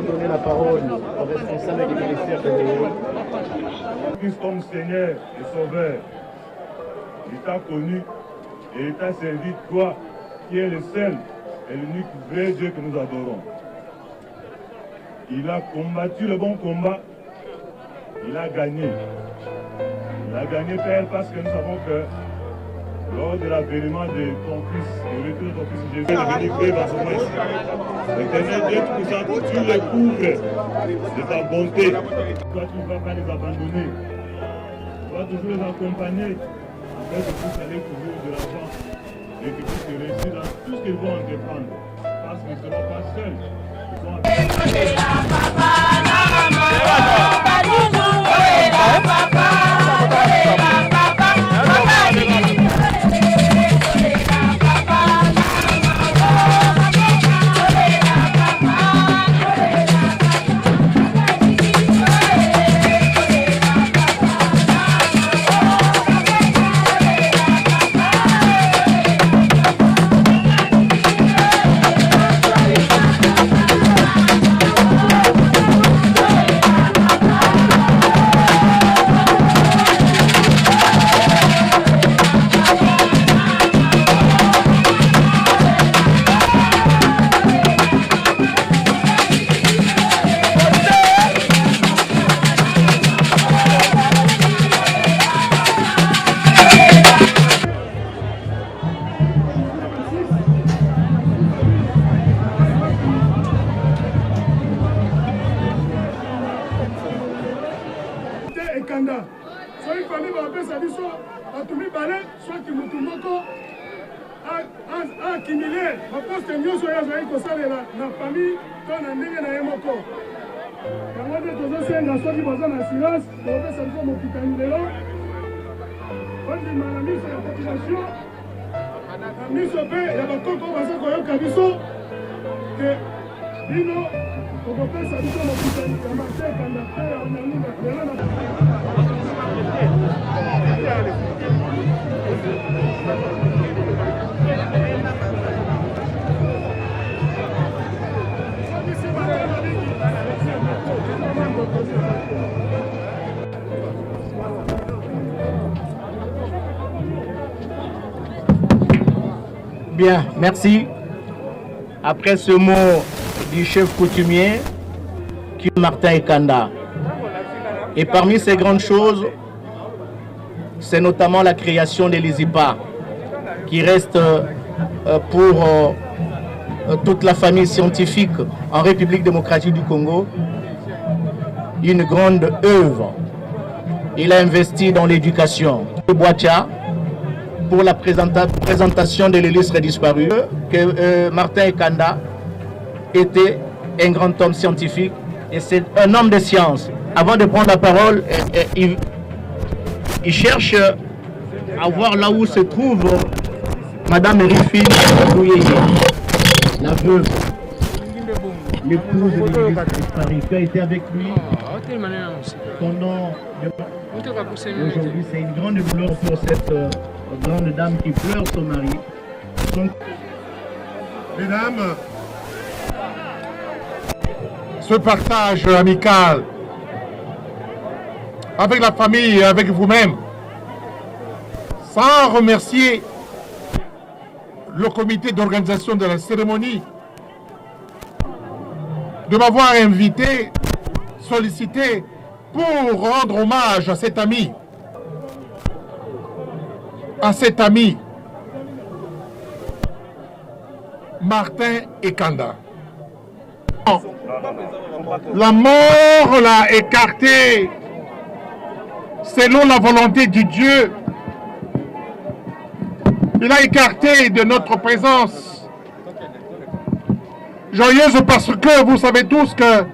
Donner la parole au responsable du ministère de l'Économie. Christ comme Seigneur et Sauveur, il t'a connu et il t'a servi, toi qui es le seul et l'unique vrai Dieu que nous adorons. Il a combattu le bon combat, il a gagné. Il a gagné, Père, parce que nous savons que lors de l'avènement de ton Fils, le retour de ton Fils Jésus, il est venu créer dans son ici. L'éternel Dieu Tout-Puissant, tu les couvres de ta bonté. Toi, tu ne vas pas les abandonner. Tu vas toujours les accompagner afin que puissent aller couvrir de l'argent et que puissent réussir dans tout ce qu'ils vont entreprendre. Parce qu'ils ne seront pas seuls. Ils sont famille bapesa biso bato mibale soki motu moko accumule baposte nyonso oyo azali kosalela na famille to na ndenge na ye moko. Yango nde tozosenga soki boza na silence tokopesa biso mokitani lelo ondima na miso ya population na miso mpe ya bakoko baza koyoka biso ke bino tokopesa biso mokitani ya Martin Kanda mpe ya Onyangunga lelo na Bien, merci. Après ce mot du chef coutumier, qui est Martin Kanda. Et parmi ces grandes choses, c'est notamment la création des l'ISIPA, qui reste pour toute la famille scientifique en République démocratique du Congo une grande œuvre. Il a investi dans l'éducation. Boacha, pour la présentation de l'illustre disparu, que Martin Kanda était un grand homme scientifique et c'est un homme de science. Avant de prendre la parole, il cherche à voir là où se trouve Madame Rifine Louyeye, la veuve, l'épouse de l'illustre disparu, qui a été avec lui pendant... Aujourd'hui, c'est une grande douleur pour cette grande dame qui pleure son mari. Donc, mesdames, ce partage amical avec la famille et avec vous-même, sans remercier le comité d'organisation de la cérémonie de m'avoir invité, sollicité pour rendre hommage à cet ami, Martin Kanda. La mort l'a écarté selon la volonté du Dieu. Il a écarté de notre présence. Joyeuse parce que vous savez tous que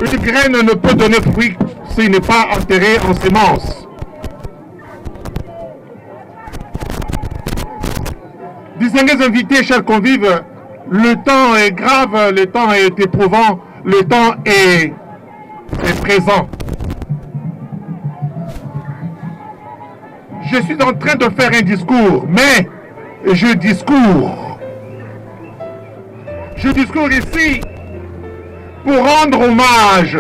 une graine ne peut donner fruit s'il n'est pas enterré en sémence. Distingués invités, chers convives, le temps est grave, le temps est éprouvant, le temps est présent. Je suis en train de faire un discours, mais je discours ici pour rendre hommage,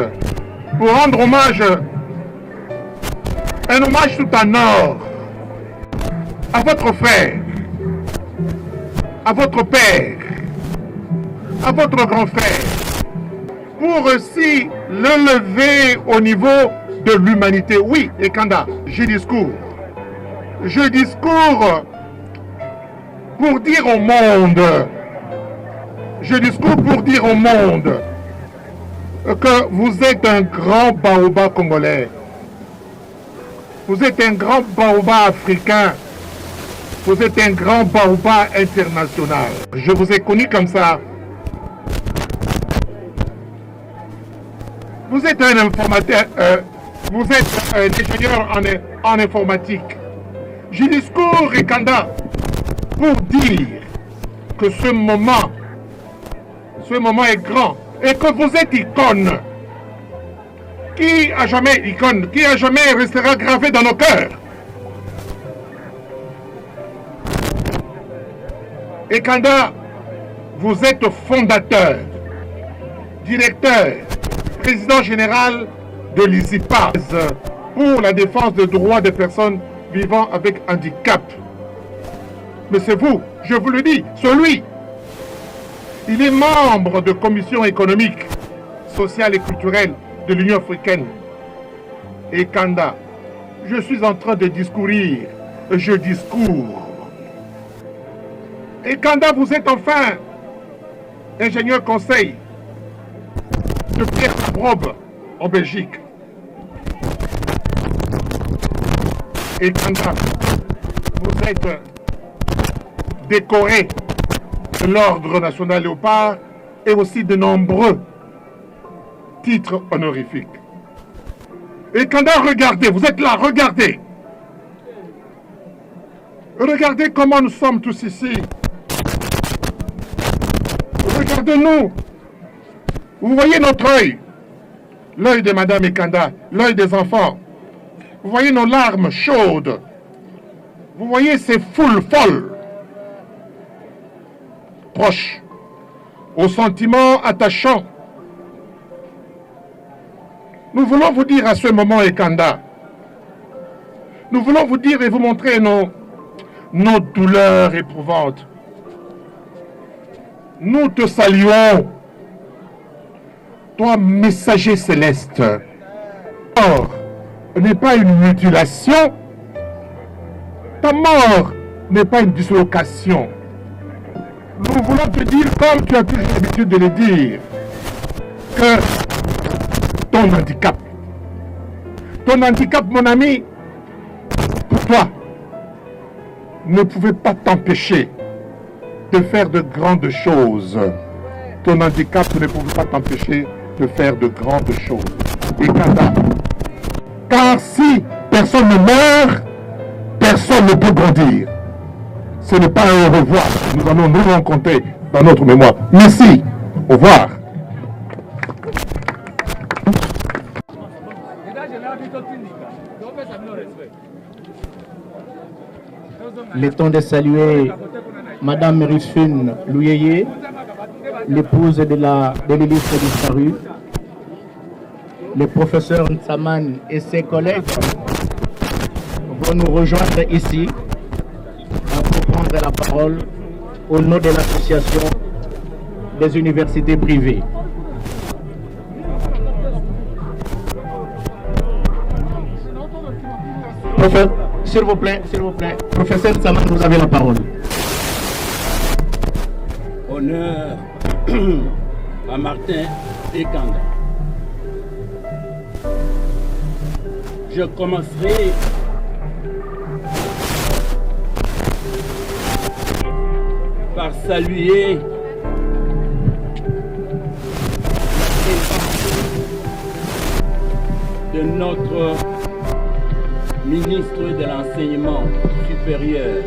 un hommage tout en or à votre frère, à votre père, à votre grand frère, pour aussi l'élever au niveau de l'humanité. Oui, Kanda, je discours pour dire au monde, que vous êtes un grand baobab congolais, vous êtes un grand baobab africain, vous êtes un grand baobab international. Je vous ai connu comme ça. Vous êtes un informateur, vous êtes un ingénieur en informatique. Je discours, Kanda, pour dire que ce moment est grand et que vous êtes icône. Qui a jamais restera gravé dans nos cœurs. Et Kanda, vous êtes fondateur, directeur, président général de l'ISIPA pour la défense des droits des personnes vivant avec handicap. Mais c'est vous, je vous le dis, celui. Il est membre de commission économique, sociale et culturelle de l'Union africaine. Et Kanda, je suis en train de discourir, je discours. Et Kanda, vous êtes enfin ingénieur conseil de Pierre Probe en Belgique. et Kanda, vous êtes décoré de l'Ordre national Léopard et aussi de nombreux titres honorifiques. Et Kanda, regardez, vous êtes là, regardez. Regardez comment nous sommes tous ici. Regardez-nous. Vous voyez notre œil. L'œil de Madame Ekanda, l'œil des enfants. Vous voyez nos larmes chaudes. Vous voyez ces foules folles. Proches. Aux sentiments attachants. Nous voulons vous dire à ce moment, Ekanda, nous voulons vous dire et vous montrer nos douleurs éprouvantes. Nous te saluons, toi, messager céleste. Or, n'est pas une mutilation. Ta mort n'est pas une dislocation. Nous voulons te dire, comme tu as toujours l'habitude de le dire, que ton handicap, mon ami, pour toi, ne pouvait pas t'empêcher de faire de grandes choses. Ton handicap ne pouvait pas t'empêcher de faire de grandes choses. Et car si personne ne meurt, personne ne peut grandir. Ce n'est pas un au revoir. Nous allons nous rencontrer dans notre mémoire. Merci. Au revoir. Il est temps de saluer Madame Rusfune Louyeye, l'épouse de l'illustre disparu, le professeur Nsaman et ses collègues vont nous rejoindre ici pour prendre la parole au nom de l'association des universités privées. S'il vous plaît, professeur Nsaman, vous avez la parole. Honneur à Martin Ekanda. Je commencerai par saluer de notre ministre de l'Enseignement supérieur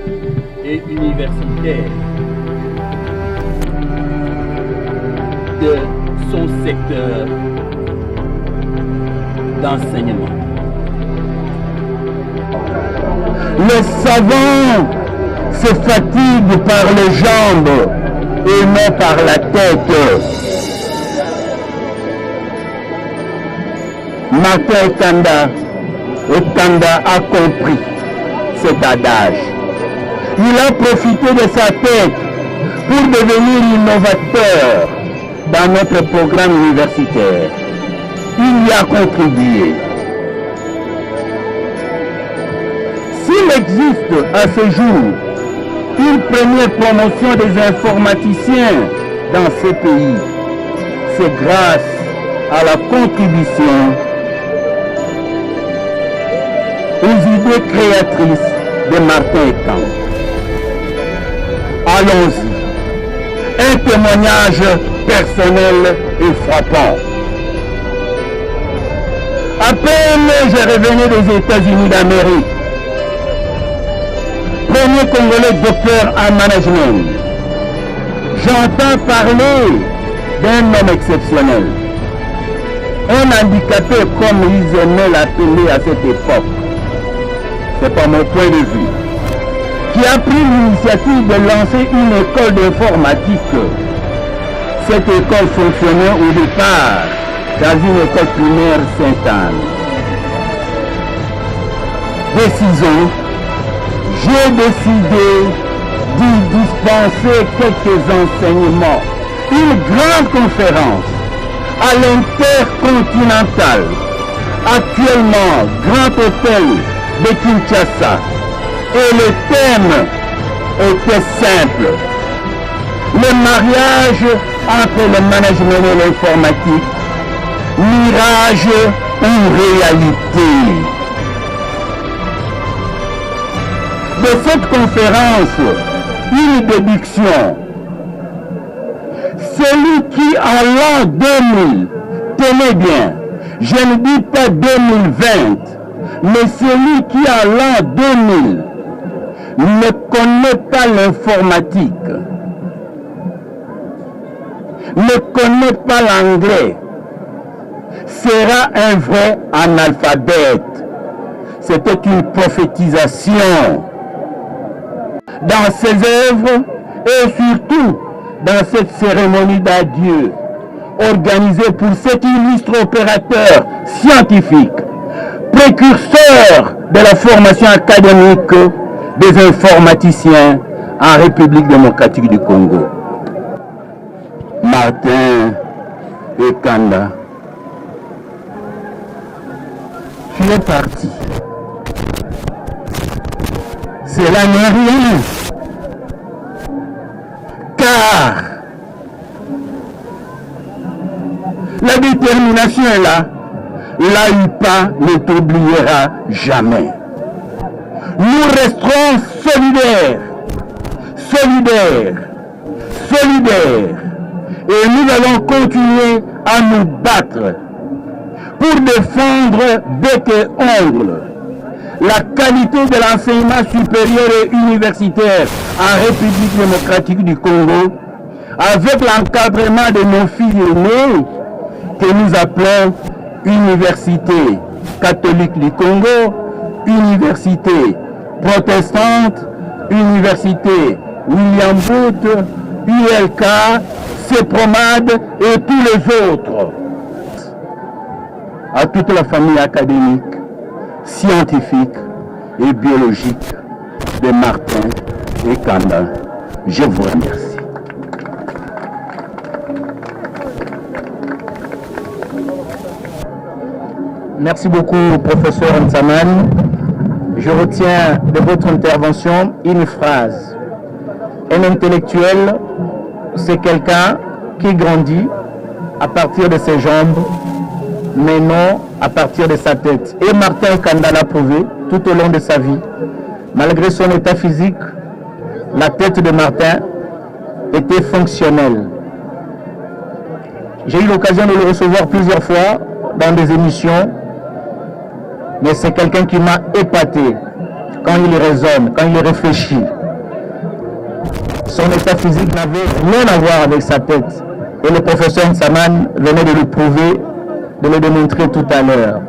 et universitaire de son secteur d'enseignement. Les savants se fatiguent par les jambes et non par la tête. Martin Ekanda a compris cet adage. Il a profité de sa tête pour devenir innovateur dans notre programme universitaire. Il y a contribué. S'il existe à ce jour une première promotion des informaticiens dans ce pays, c'est grâce à la contribution aux idées créatrices de Martin Ekanda. Allons-y. Un témoignage personnel et frappant. À peine je revenais des États-Unis d'Amérique, premier Congolais docteur en management, j'entends parler d'un homme exceptionnel, un handicapé comme ils aimaient l'appeler à cette époque. C'est pas mon point de vue, qui a pris l'initiative de lancer une école d'informatique. Cette école fonctionnait au départ dans une école primaire Sainte-Anne. Décision, j'ai décidé d'y dispenser quelques enseignements. Une grande conférence à l'Intercontinental, actuellement Grand Hôtel de Kinshasa. Et le thème était simple. Le mariage entre le management et l'informatique, mirage ou réalité. de cette conférence une déduction. Celui qui en l'an 2000, tenez bien, je ne dis pas 2020, mais celui qui en l'an 2000 ne connaît pas l'informatique, ne connaît pas l'anglais, sera un vrai analphabète. C'était une prophétisation. Dans ses œuvres et surtout dans cette cérémonie d'adieu organisée pour cet illustre opérateur scientifique, précurseur de la formation académique des informaticiens en République démocratique du Congo. Martin Ekanda, tu es parti. Cela n'est rien, car la détermination est là. L'AUPA ne t'oubliera jamais. Nous resterons solidaires, solidaires, solidaires, et nous allons continuer à nous battre pour défendre bec et ongle la qualité de l'enseignement supérieur et universitaire en République démocratique du Congo, avec l'encadrement de nos filles aînées que nous appelons Université catholique du Congo, Université protestante, Université William Booth, ULK, CEPROMAD et tous les autres. À toute la famille académique, scientifique et biologique de Martin Ekanda, je vous remercie. Merci beaucoup, professeur Nsaman. Je retiens de votre intervention une phrase. Un intellectuel, c'est quelqu'un qui grandit à partir de ses jambes, mais non à partir de sa tête. Et Martin Ekanda l'a prouvé tout au long de sa vie. Malgré son état physique, la tête de Martin était fonctionnelle. J'ai eu l'occasion de le recevoir plusieurs fois dans des émissions, mais c'est quelqu'un qui m'a épaté quand il raisonne, quand il réfléchit. Son état physique n'avait rien à voir avec sa tête. Et le professeur Nsaman venait de le prouver, de le démontrer tout à l'heure.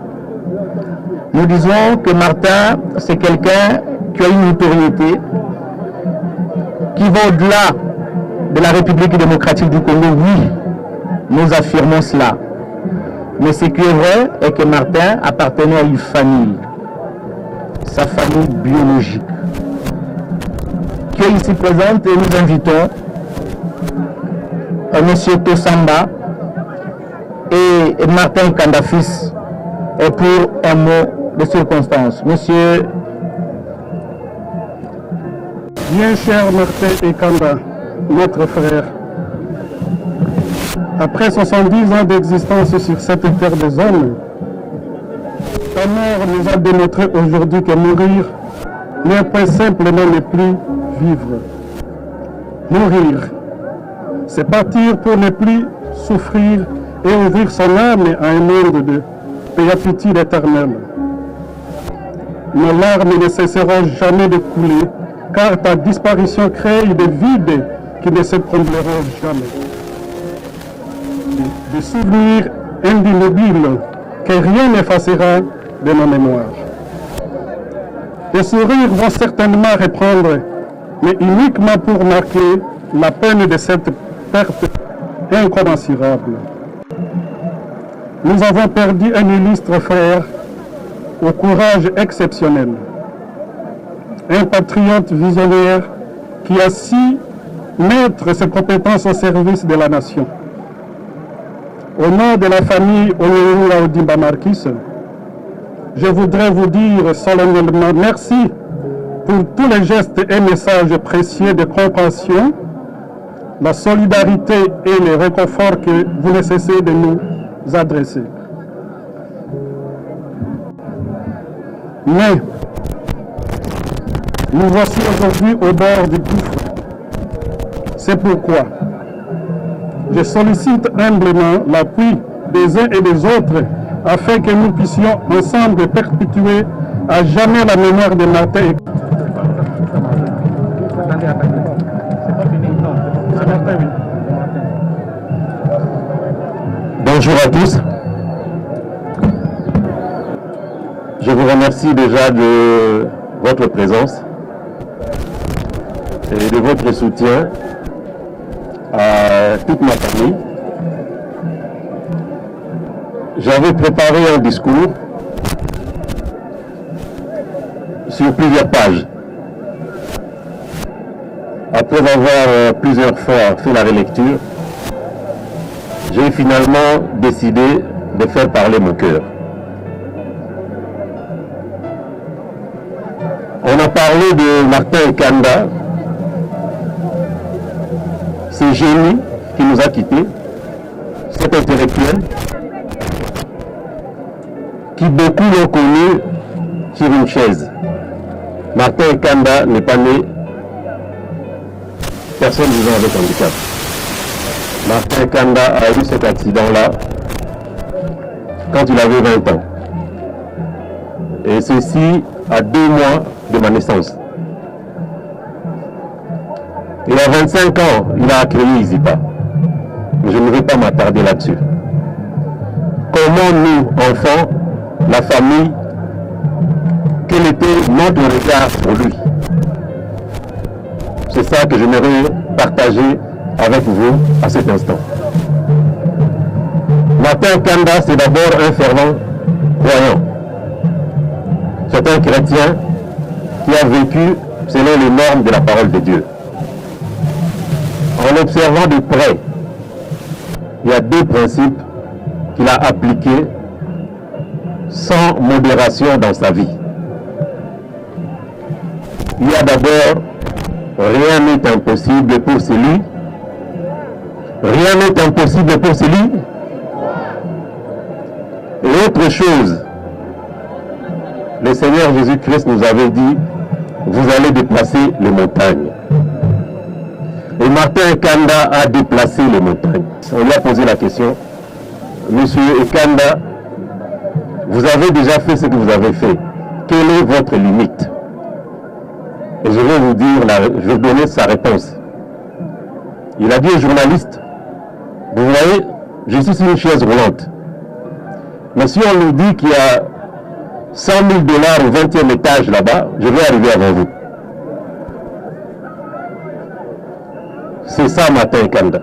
Nous disons que Martin, c'est quelqu'un qui a une notoriété qui va au-delà de la République démocratique du Congo. Oui, nous affirmons cela. Mais ce qui est vrai est que Martin appartenait à une famille, sa famille biologique, qui est ici présente, et nous invitons M. Tosamba et Martin Ekanda fils pour un mot de circonstance. Monsieur. Bien cher Martin Ekanda, notre frère, après 70 ans d'existence sur cette terre des hommes, ta mort nous a démontré aujourd'hui que mourir n'est pas simplement ne plus vivre. Mourir, c'est partir pour ne plus souffrir et ouvrir son âme à un monde de béatitude éternelle. Nos larmes ne cesseront jamais de couler, car ta disparition crée des vides qui ne se combleront jamais. Des souvenirs indélébiles que rien n'effacera de nos mémoires. Les sourires vont certainement reprendre, mais uniquement pour marquer la peine de cette perte incommensurable. Nous avons perdu un illustre frère au courage exceptionnel, un patriote visionnaire qui a su mettre ses compétences au service de la nation. Au nom de la famille Onyewula Odimba Marquis, je voudrais vous dire solennellement merci pour tous les gestes et messages précieux de compréhension, la solidarité et le réconfort que vous ne cessez de nous adresser. Mais Nous voici aujourd'hui au bord du gouffre. C'est pourquoi je sollicite humblement l'appui des uns et des autres afin que nous puissions ensemble perpétuer à jamais la mémoire de Martin. Bonjour à tous. Je vous remercie déjà de votre présence et de votre soutien à toute ma famille. J'avais préparé un discours sur plusieurs pages. Après avoir plusieurs fois fait la relecture, j'ai finalement décidé de faire parler mon cœur. On a parlé de Martin Kanda, ce génie qui nous a quittés, cet intellectuel qui beaucoup l'ont connu sur une chaise. Martin Kanda n'est pas né personne vivant avec handicap. Martin Kanda a eu cet accident-là quand il avait 20 ans. Et ceci à 2 mois de ma naissance. Et à 25 ans, il a créé Isipa. Mais je ne vais pas m'attarder là-dessus. Comment nous, enfants, la famille, quel était notre regard sur lui? C'est ça que j'aimerais partager avec vous à cet instant. Martin Kanda, c'est d'abord un fervent croyant. C'est un chrétien qui a vécu selon les normes de la parole de Dieu. En observant de près, il y a 2 principes qu'il a appliqués sans modération dans sa vie. Il y a d'abord, rien n'est impossible pour celui. Rien n'est impossible pour celui. Et autre chose, le Seigneur Jésus-Christ nous avait dit, vous allez déplacer les montagnes. Et Martin Kanda a déplacé les montagnes. On lui a posé la question, Monsieur Kanda, vous avez déjà fait ce que vous avez fait. Quelle est votre limite? Et je vais vous dire, je vais donner sa réponse. Il a dit aux journalistes, vous voyez, je suis sur une chaise roulante. Mais si on nous dit qu'il y a 100 000 $ au 20e étage là-bas, je vais arriver avant vous. C'est ça Martin Kanda.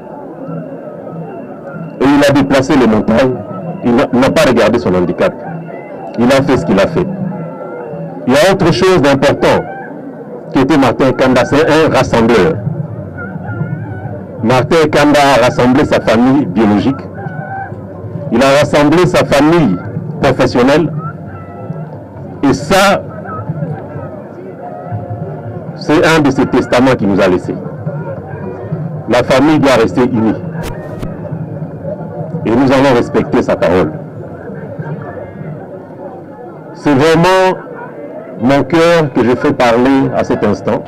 Et il a déplacé les montagnes. Il n'a pas regardé son handicap. Il a fait ce qu'il a fait. Il y a autre chose d'important qui était Martin Kanda, c'est un rassembleur. Martin Kanda a rassemblé sa famille biologique. Il a rassemblé sa famille professionnelle. Et ça, c'est un de ses testaments qu'il nous a laissé. La famille doit rester unie. Et nous allons respecter sa parole. C'est vraiment mon cœur que je fais parler à cet instant.